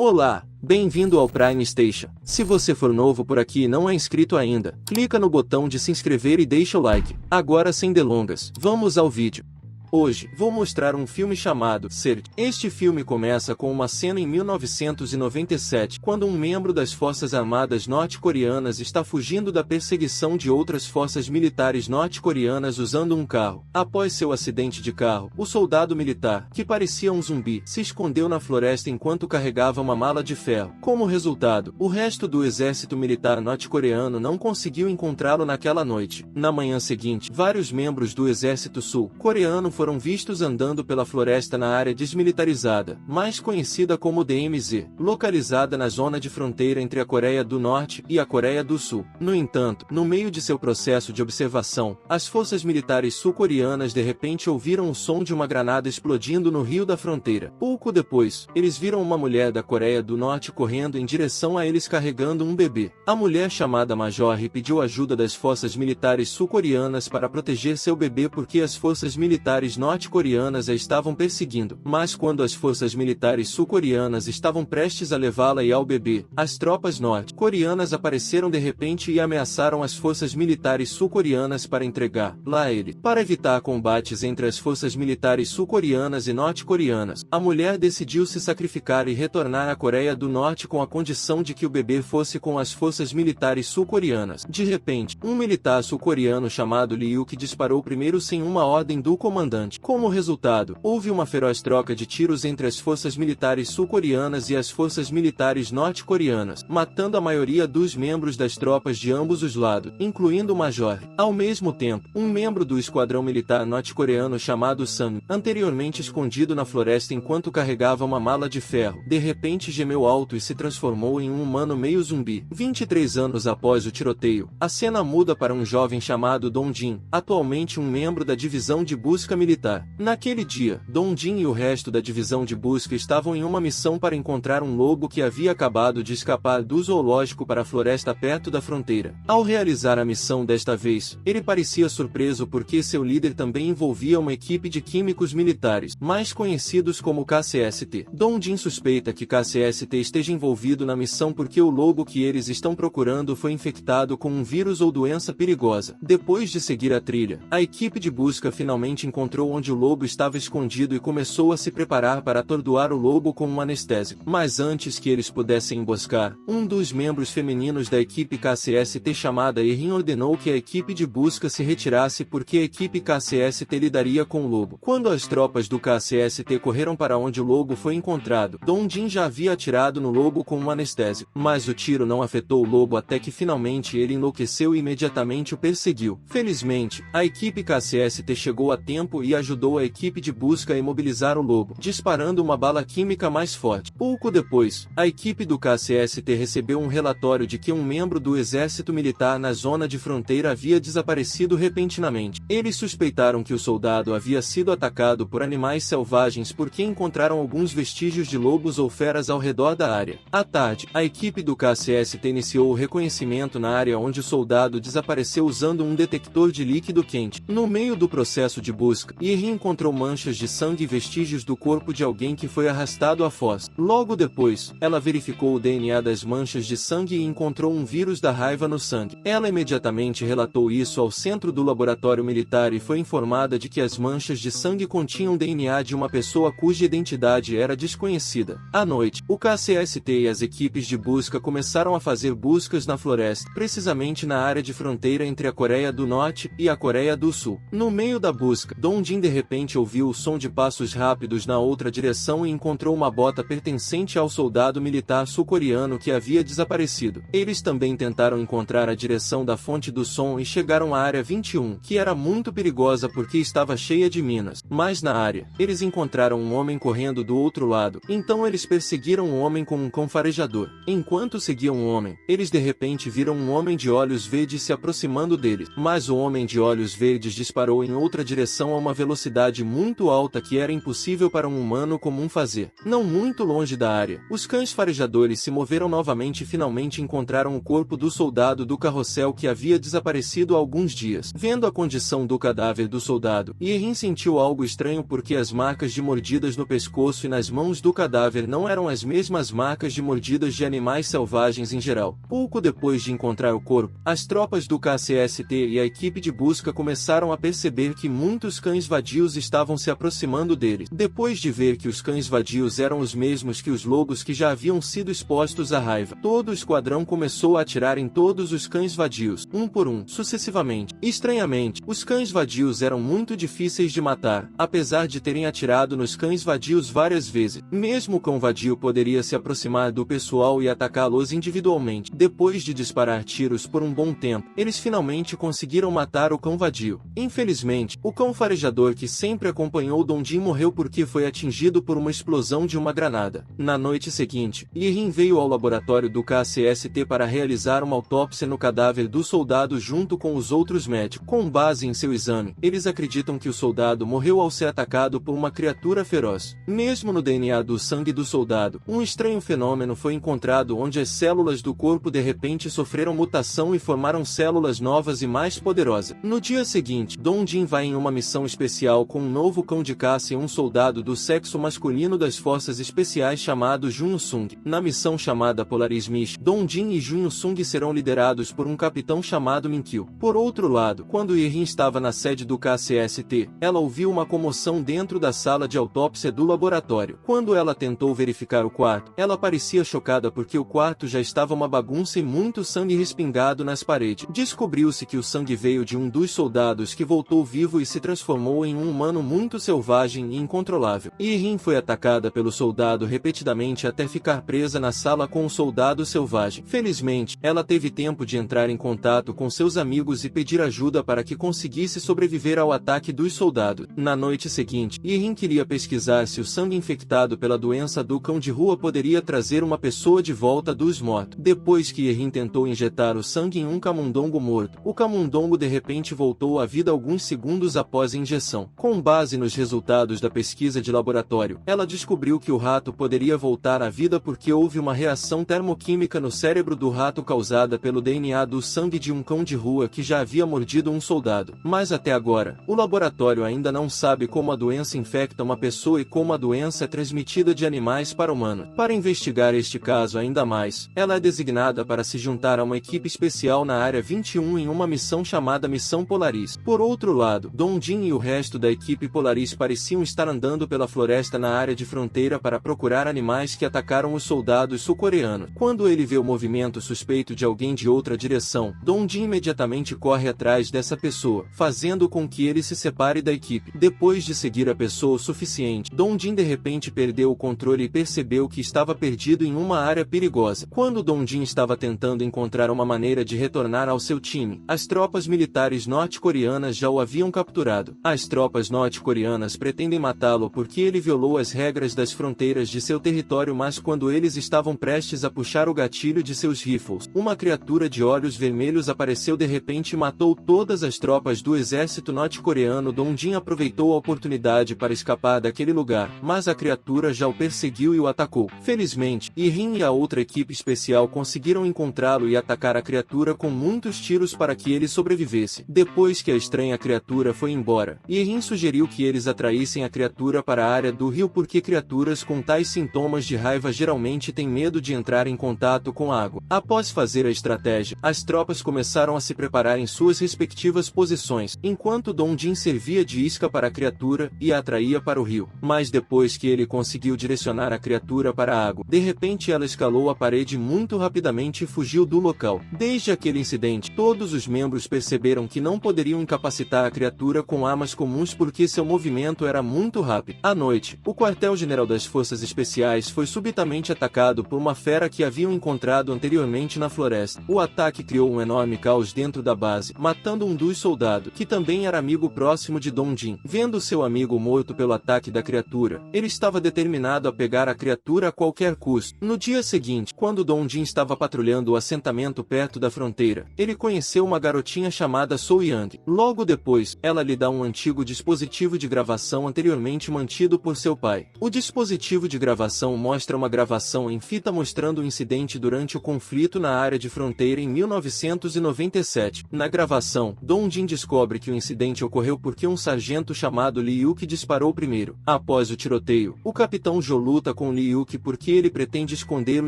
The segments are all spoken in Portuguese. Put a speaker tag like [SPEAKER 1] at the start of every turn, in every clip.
[SPEAKER 1] Olá, bem-vindo ao Prime Station. Se você for novo por aqui e não é inscrito ainda, clica no botão de se inscrever e deixa o like. Agora sem delongas, vamos ao vídeo. Hoje, vou mostrar um filme chamado Search. Este filme começa com uma cena em 1997, quando um membro das Forças Armadas norte-coreanas está fugindo da perseguição de outras forças militares norte-coreanas usando um carro. Após seu acidente de carro, o soldado militar, que parecia um zumbi, se escondeu na floresta enquanto carregava uma mala de ferro. Como resultado, o resto do exército militar norte-coreano não conseguiu encontrá-lo naquela noite. Na manhã seguinte, vários membros do exército sul-coreano foram vistos andando pela floresta na área desmilitarizada, mais conhecida como DMZ, localizada na zona de fronteira entre a Coreia do Norte e a Coreia do Sul. No entanto, no meio de seu processo de observação, as forças militares sul-coreanas de repente ouviram o som de uma granada explodindo no rio da fronteira. Pouco depois, eles viram uma mulher da Coreia do Norte correndo em direção a eles carregando um bebê. A mulher, chamada Major, pediu ajuda das forças militares sul-coreanas para proteger seu bebê porque as forças militares norte-coreanas a estavam perseguindo. Mas quando as forças militares sul-coreanas estavam prestes a levá-la e ao bebê, as tropas norte-coreanas apareceram de repente e ameaçaram as forças militares sul-coreanas para entregar-la a ele. Para evitar combates entre as forças militares sul-coreanas e norte-coreanas, a mulher decidiu se sacrificar e retornar à Coreia do Norte com a condição de que o bebê fosse com as forças militares sul-coreanas. De repente, um militar sul-coreano chamado Liu que disparou primeiro sem uma ordem do comandante. Como resultado, houve uma feroz troca de tiros entre as forças militares sul-coreanas e as forças militares norte-coreanas, matando a maioria dos membros das tropas de ambos os lados, incluindo o Major. Ao mesmo tempo, um membro do esquadrão militar norte-coreano chamado Sam, anteriormente escondido na floresta enquanto carregava uma mala de ferro, de repente gemeu alto e se transformou em um humano meio zumbi. 23 anos após o tiroteio, a cena muda para um jovem chamado Dong Jin, atualmente um membro da divisão de busca militar. Naquele dia, Dong Jin e o resto da divisão de busca estavam em uma missão para encontrar um lobo que havia acabado de escapar do zoológico para a floresta perto da fronteira. Ao realizar a missão desta vez, ele parecia surpreso porque seu líder também envolvia uma equipe de químicos militares, mais conhecidos como KCST. Dong Jin suspeita que KCST esteja envolvido na missão porque o lobo que eles estão procurando foi infectado com um vírus ou doença perigosa. Depois de seguir a trilha, a equipe de busca finalmente encontrou onde o lobo estava escondido e começou a se preparar para atordoar o lobo com um anestésico. Mas antes que eles pudessem emboscar, um dos membros femininos da equipe KCST chamada Erin ordenou que a equipe de busca se retirasse porque a equipe KCST lidaria com o lobo. Quando as tropas do KCST correram para onde o lobo foi encontrado, Dong Jin já havia atirado no lobo com um anestésico. Mas o tiro não afetou o lobo até que finalmente ele enlouqueceu e imediatamente o perseguiu. Felizmente, a equipe KCST chegou a tempo e ajudou a equipe de busca a imobilizar o lobo, disparando uma bala química mais forte. Pouco depois, a equipe do KCST recebeu um relatório de que um membro do exército militar na zona de fronteira havia desaparecido repentinamente. Eles suspeitaram que o soldado havia sido atacado por animais selvagens porque encontraram alguns vestígios de lobos ou feras ao redor da área. À tarde, a equipe do KCST iniciou o reconhecimento na área onde o soldado desapareceu usando um detector de líquido quente. No meio do processo de busca, Erin encontrou manchas de sangue e vestígios do corpo de alguém que foi arrastado à foz. Logo depois, ela verificou o DNA das manchas de sangue e encontrou um vírus da raiva no sangue. Ela imediatamente relatou isso ao centro do laboratório militar e foi informada de que as manchas de sangue continham DNA de uma pessoa cuja identidade era desconhecida. À noite, o KCST e as equipes de busca começaram a fazer buscas na floresta, precisamente na área de fronteira entre a Coreia do Norte e a Coreia do Sul. No meio da busca, Dong Jin de repente ouviu o som de passos rápidos na outra direção e encontrou uma bota pertencente ao soldado militar sul-coreano que havia desaparecido. Eles também tentaram encontrar a direção da fonte do som e chegaram à área 21, que era muito perigosa porque estava cheia de minas. Mas na área, eles encontraram um homem correndo do outro lado, então eles perseguiram o homem com um cão farejador. Enquanto seguiam o homem, eles de repente viram um homem de olhos verdes se aproximando deles. Mas o homem de olhos verdes disparou em outra direção a uma uma velocidade muito alta que era impossível para um humano comum fazer. Não muito longe da área, os cães farejadores se moveram novamente e finalmente encontraram o corpo do soldado do carrossel que havia desaparecido há alguns dias. Vendo a condição do cadáver do soldado, Irrin sentiu algo estranho porque as marcas de mordidas no pescoço e nas mãos do cadáver não eram as mesmas marcas de mordidas de animais selvagens em geral. Pouco depois de encontrar o corpo, as tropas do KCST e a equipe de busca começaram a perceber que muitos cães vadios estavam se aproximando deles. Depois de ver que os cães vadios eram os mesmos que os lobos que já haviam sido expostos à raiva, todo o esquadrão começou a atirar em todos os cães vadios, um por um, sucessivamente. Estranhamente, os cães vadios eram muito difíceis de matar, apesar de terem atirado nos cães vadios várias vezes. Mesmo o cão vadio poderia se aproximar do pessoal e atacá-los individualmente. Depois de disparar tiros por um bom tempo, eles finalmente conseguiram matar o cão vadio. Infelizmente, o cão farejador que sempre acompanhou Dondin morreu porque foi atingido por uma explosão de uma granada. Na noite seguinte, Irrin veio ao laboratório do KCST para realizar uma autópsia no cadáver do soldado junto com os outros médicos. Com base em seu exame, eles acreditam que o soldado morreu ao ser atacado por uma criatura feroz. Mesmo no DNA do sangue do soldado, um estranho fenômeno foi encontrado onde as células do corpo de repente sofreram mutação e formaram células novas e mais poderosas. No dia seguinte, Dondin vai em uma missão especial com um novo cão de caça e um soldado do sexo masculino das forças especiais chamado Junho Sung. Na missão chamada Polaris Mission, Dondin e Junho Sung serão liderados por um capitão chamado Minkyu. Por outro lado, quando Irrin estava na sede do KCST, ela ouviu uma comoção dentro da sala de autópsia do laboratório. Quando ela tentou verificar o quarto, ela parecia chocada porque o quarto já estava uma bagunça e muito sangue respingado nas paredes. Descobriu-se que o sangue veio de um dos soldados que voltou vivo e se transformou em um humano muito selvagem e incontrolável. Irrin foi atacada pelo soldado repetidamente até ficar presa na sala com o soldado selvagem. Felizmente, ela teve tempo de entrar em contato com seus amigos e pedir ajuda para que conseguisse sobreviver ao ataque dos soldados. Na noite seguinte, Irrin queria pesquisar se o sangue infectado pela doença do cão de rua poderia trazer uma pessoa de volta dos mortos. Depois que Irrin tentou injetar o sangue em um camundongo morto, o camundongo de repente voltou à vida alguns segundos após a injeção. Com base nos resultados da pesquisa de laboratório, ela descobriu que o rato poderia voltar à vida porque houve uma reação termoquímica no cérebro do rato causada pelo DNA do sangue de um cão de rua que já havia mordido um soldado. Mas até agora, o laboratório ainda não sabe como a doença infecta uma pessoa e como a doença é transmitida de animais para humanos. Para investigar este caso ainda mais, ela é designada para se juntar a uma equipe especial na Área 21 em uma missão chamada Missão Polaris. Por outro lado, Dondin e o resto da equipe Polaris pareciam estar andando pela floresta na área de fronteira para procurar animais que atacaram os soldados sul-coreanos. Quando ele vê o movimento suspeito de alguém de outra direção, Dondin imediatamente corre atrás dessa pessoa, fazendo com que ele se separe da equipe. Depois de seguir a pessoa o suficiente, Dondin de repente perdeu o controle e percebeu que estava perdido em uma área perigosa. Quando Dondin estava tentando encontrar uma maneira de retornar ao seu time, as tropas militares norte-coreanas já o haviam capturado. As tropas norte-coreanas pretendem matá-lo porque ele violou as regras das fronteiras de seu território, mas quando eles estavam prestes a puxar o gatilho de seus rifles, uma criatura de olhos vermelhos apareceu de repente e matou todas as tropas do exército norte-coreano. Dondin aproveitou a oportunidade para escapar daquele lugar, mas a criatura já o perseguiu e o atacou. Felizmente, Irrin e a outra equipe especial conseguiram encontrá-lo e atacar a criatura com muitos tiros para que ele sobrevivesse. Depois que a estranha criatura foi embora, Irrin sugeriu que eles atraíssem a criatura para a área do rio porque criaturas com tais sintomas de raiva geralmente têm medo de entrar em contato com a água. Após fazer a estratégia, as tropas começaram a se preparar em suas respectivas posições, enquanto Dondin servia de isca para a criatura e a atraía para o rio. Mas depois que ele conseguiu direcionar a criatura para a água, de repente ela escalou a parede muito rapidamente e fugiu do local. Desde aquele incidente, todos os membros perceberam que não poderiam incapacitar a criatura com armas comuns porque seu movimento era muito rápido. À noite, o quartel-general das Forças Especiais foi subitamente atacado por uma fera que haviam encontrado anteriormente na floresta. O ataque criou um enorme caos dentro da base, matando um dos soldados, que também era amigo próximo de Dondin. Vendo seu amigo morto pelo ataque da criatura, ele estava determinado a pegar a criatura a qualquer custo. No dia seguinte, quando Dondin estava patrulhando o assentamento perto da fronteira, ele conheceu uma garotinha chamada So Young. Logo depois, ela lhe dá um antídoto antigo dispositivo de gravação anteriormente mantido por seu pai. O dispositivo de gravação mostra uma gravação em fita mostrando o incidente durante o conflito na área de fronteira em 1997. Na gravação, Dong-jin descobre que o incidente ocorreu porque um sargento chamado Lee Yuk disparou primeiro. Após o tiroteio, o capitão Jo luta com Lee Yuk porque ele pretende esconder o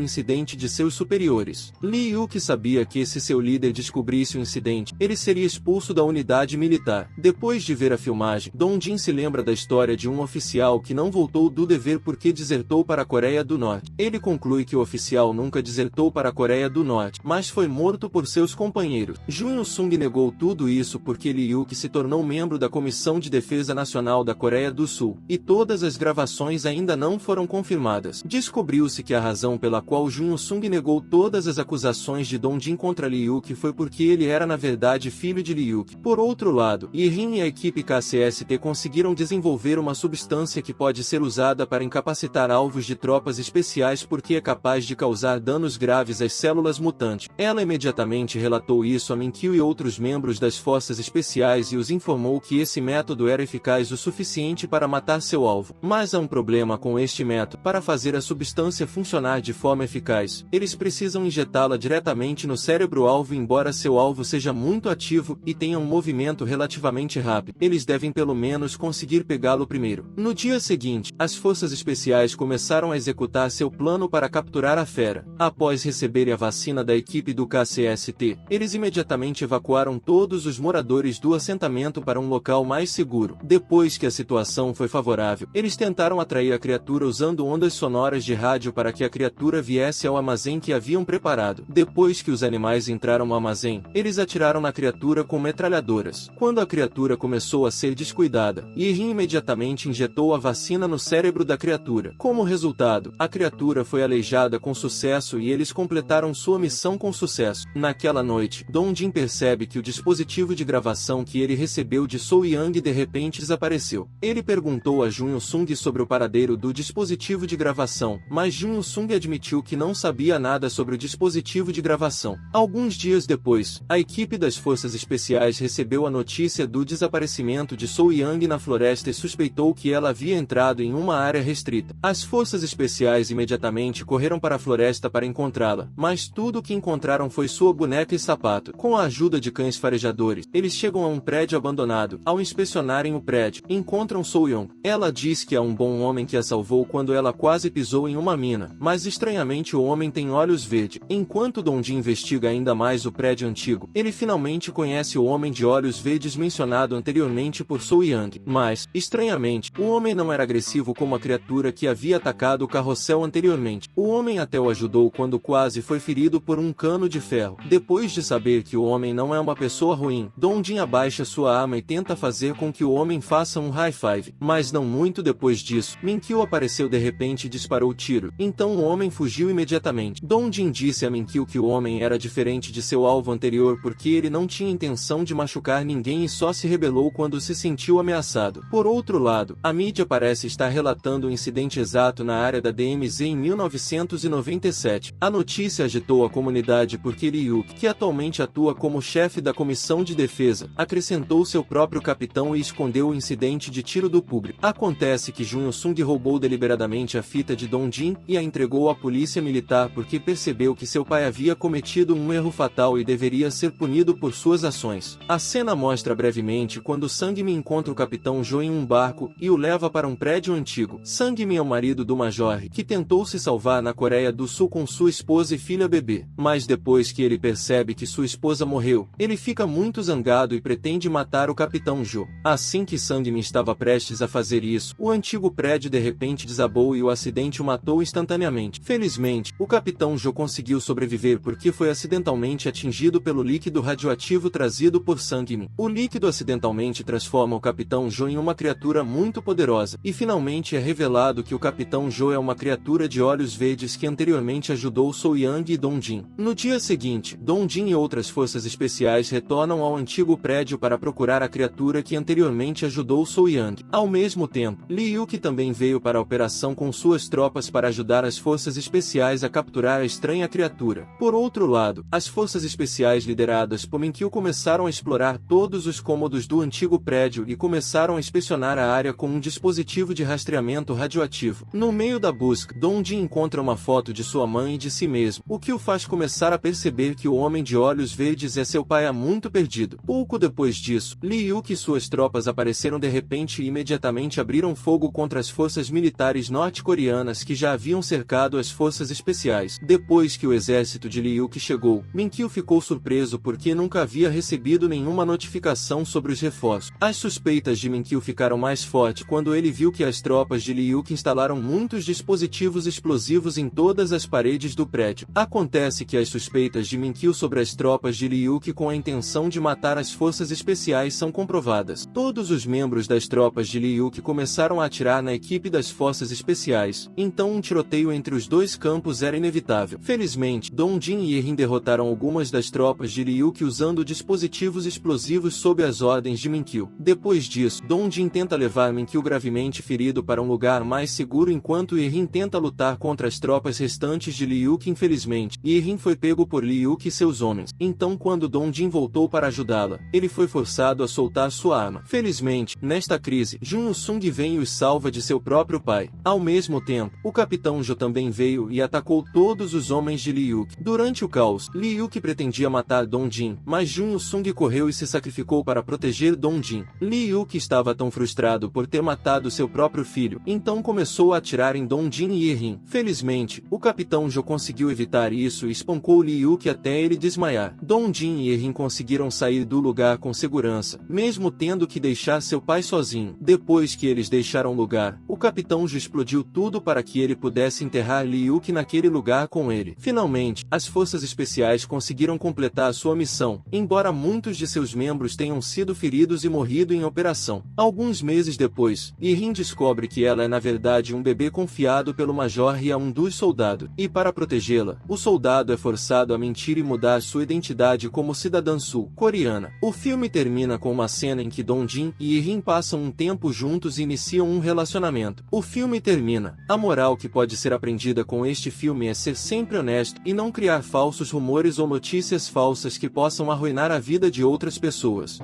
[SPEAKER 1] incidente de seus superiores. Lee Yuk sabia que se seu líder descobrisse o incidente, ele seria expulso da unidade militar. Depois de ver a filmagem, Dong-jin se lembra da história de um oficial que não voltou do dever porque desertou para a Coreia do Norte. Ele conclui que o oficial nunca desertou para a Coreia do Norte, mas foi morto por seus companheiros. Jun Il-sung negou tudo isso porque Lee Yuk se tornou membro da Comissão de Defesa Nacional da Coreia do Sul, e todas as gravações ainda não foram confirmadas. Descobriu-se que a razão pela qual Jun Il-sung negou todas as acusações de Dong-jin contra Lee Yuk foi porque ele era na verdade filho de Lee Yuk. Por outro lado, Lee-rin e a equipe KCST conseguiram desenvolver uma substância que pode ser usada para incapacitar alvos de tropas especiais porque é capaz de causar danos graves às células mutantes. Ela imediatamente relatou isso a Min-kyu e outros membros das forças especiais e os informou que esse método era eficaz o suficiente para matar seu alvo. Mas há um problema com este método. Para fazer a substância funcionar de forma eficaz, eles precisam injetá-la diretamente no cérebro-alvo. Embora seu alvo seja muito ativo e tenha um movimento relativamente rápido, eles devem pelo menos conseguir pegá-lo primeiro. No dia seguinte, as forças especiais começaram a executar seu plano para capturar a fera. Após receberem a vacina da equipe do KCST, eles imediatamente evacuaram todos os moradores do assentamento para um local mais seguro. Depois que a situação foi favorável, eles tentaram atrair a criatura usando ondas sonoras de rádio para que a criatura viesse ao armazém que haviam preparado. Depois que os animais entraram no armazém, eles atiraram na criatura com metralhadoras. Quando a criatura começou a ser descuidada, Lee-rin imediatamente injetou a vacina no cérebro da criatura. Como resultado, a criatura foi aleijada com sucesso e eles completaram sua missão com sucesso. Naquela noite, Dong-jin percebe que o dispositivo de gravação que ele recebeu de So-young de repente desapareceu. Ele perguntou a Jun Il-sung sobre o paradeiro do dispositivo de gravação, mas Jun Il-sung admitiu que não sabia nada sobre o dispositivo de gravação. Alguns dias depois, a equipe das forças especiais recebeu a notícia do desaparecimento de So-young na floresta e suspeitou que ela havia entrado em uma área restrita. As forças especiais imediatamente correram para a floresta para encontrá-la, mas tudo o que encontraram foi sua boneca e sapato. Com a ajuda de cães farejadores, eles chegam a um prédio abandonado. Ao inspecionarem o prédio, encontram So-young. Ela diz que há um bom homem que a salvou quando ela quase pisou em uma mina, mas estranhamente o homem tem olhos verdes. Enquanto Dong-jin investiga ainda mais o prédio antigo, ele finalmente conhece o homem de olhos verdes mencionado anteriormente por So-young. Mas, estranhamente, o homem não era agressivo como a criatura que havia atacado o carrossel anteriormente. O homem até o ajudou quando quase foi ferido por um cano de ferro. Depois de saber que o homem não é uma pessoa ruim, Dong-jin abaixa sua arma e tenta fazer com que o homem faça um high five. Mas não muito depois disso, Min-kyu apareceu de repente e disparou o tiro. Então o homem fugiu imediatamente. Dong-jin disse a Min-kyu que o homem era diferente de seu alvo anterior porque ele não tinha intenção de machucar ninguém e só se rebelou quando se sentiu ameaçado. Por outro lado, a mídia parece estar relatando o incidente exato na área da DMZ em 1997. A notícia agitou a comunidade porque Lee Yuk, que atualmente atua como chefe da Comissão de Defesa, acrescentou seu próprio capitão e escondeu o incidente de tiro do público. Acontece que Jun Il-sung roubou deliberadamente a fita de Dong-jin e a entregou à polícia militar porque percebeu que seu pai havia cometido um erro fatal e deveria ser punido por suas ações. A cena mostra brevemente quando Sang-min encontra o capitão Jo em um barco e o leva para um prédio antigo. Sang-min é o marido do Major, que tentou se salvar na Coreia do Sul com sua esposa e filha bebê. Mas depois que ele percebe que sua esposa morreu, ele fica muito zangado e pretende matar o capitão Jo. Assim que Sang-min estava prestes a fazer isso, o antigo prédio de repente desabou e o acidente o matou instantaneamente. Felizmente, o capitão Jo conseguiu sobreviver porque foi acidentalmente atingido pelo líquido radioativo trazido por Sang-min. O líquido acidentalmente transforma o capitão Jo em uma criatura muito poderosa, e finalmente é revelado que o capitão Jo é uma criatura de olhos verdes que anteriormente ajudou So-young e Dong-jin. No dia seguinte, Dong-jin e outras forças especiais retornam ao antigo prédio para procurar a criatura que anteriormente ajudou So-young. Ao mesmo tempo, Lee Yuk também veio para a operação com suas tropas para ajudar as forças especiais a capturar a estranha criatura. Por outro lado, as forças especiais lideradas por Min-kyu começaram a explorar todos os cômodos do antigo antigo prédio e começaram a inspecionar a área com um dispositivo de rastreamento radioativo. No meio da busca, Dong-jin encontra uma foto de sua mãe e de si mesmo, o que o faz começar a perceber que o homem de olhos verdes é seu pai há muito perdido. Pouco depois disso, Lee Hyuk e suas tropas apareceram de repente e imediatamente abriram fogo contra as forças militares norte-coreanas que já haviam cercado as forças especiais. Depois que o exército de Lee Hyuk chegou, Min-kyu ficou surpreso porque nunca havia recebido nenhuma notificação sobre os reforços. As suspeitas de Min-kyu ficaram mais fortes quando ele viu que as tropas de Lee Hyuk instalaram muitos dispositivos explosivos em todas as paredes do prédio. Acontece que as suspeitas de Min-kyu sobre as tropas de Lee Hyuk com a intenção de matar as forças especiais são comprovadas. Todos os membros das tropas de Lee Hyuk começaram a atirar na equipe das forças especiais, então um tiroteio entre os dois campos era inevitável. Felizmente, Dong-jin e Ye-rin derrotaram algumas das tropas de Lee Hyuk usando dispositivos explosivos sob as ordens de Min-kyu. Depois disso, Dong-jin tenta levar Min-kyu gravemente ferido para um lugar mais seguro enquanto Ye-rin tenta lutar contra as tropas restantes de Lee Hyuk. Infelizmente, Ye-rin foi pego por Lee Hyuk e seus homens. Então quando Dong-jin voltou para ajudá-la, ele foi forçado a soltar sua arma. Felizmente, nesta crise, Jun Sung vem e os salva de seu próprio pai. Ao mesmo tempo, o Capitão Jo também veio e atacou todos os homens de Lee Hyuk. Durante o caos, Lee Hyuk pretendia matar Dong-jin, mas Jun Sung correu e se sacrificou para proteger Dong-jin. Lee Hyuk estava tão frustrado por ter matado seu próprio filho, então começou a atirar em Dong-jin e Ye-rin. Felizmente, o Capitão Jo conseguiu evitar isso e espancou Lee Hyuk até ele desmaiar. Dong-jin e Ye-rin conseguiram sair do lugar com segurança, mesmo tendo que deixar seu pai sozinho. Depois que eles deixaram o lugar, o Capitão Jo explodiu tudo para que ele pudesse enterrar Lee Hyuk naquele lugar com ele. Finalmente, as forças especiais conseguiram completar sua missão, embora muitos de seus membros tenham sido feridos e morrido em operação. Alguns meses depois, Ye-rin descobre que ela é na verdade um bebê confiado pelo Major Hye-un dos soldados, e para protegê-la, o soldado é forçado a mentir e mudar sua identidade como cidadã sul-coreana. O filme termina com uma cena em que Dong-jin e Ye-rin passam um tempo juntos e iniciam um relacionamento. O filme termina. A moral que pode ser aprendida com este filme é ser sempre honesto e não criar falsos rumores ou notícias falsas que possam arruinar a vida de outras pessoas.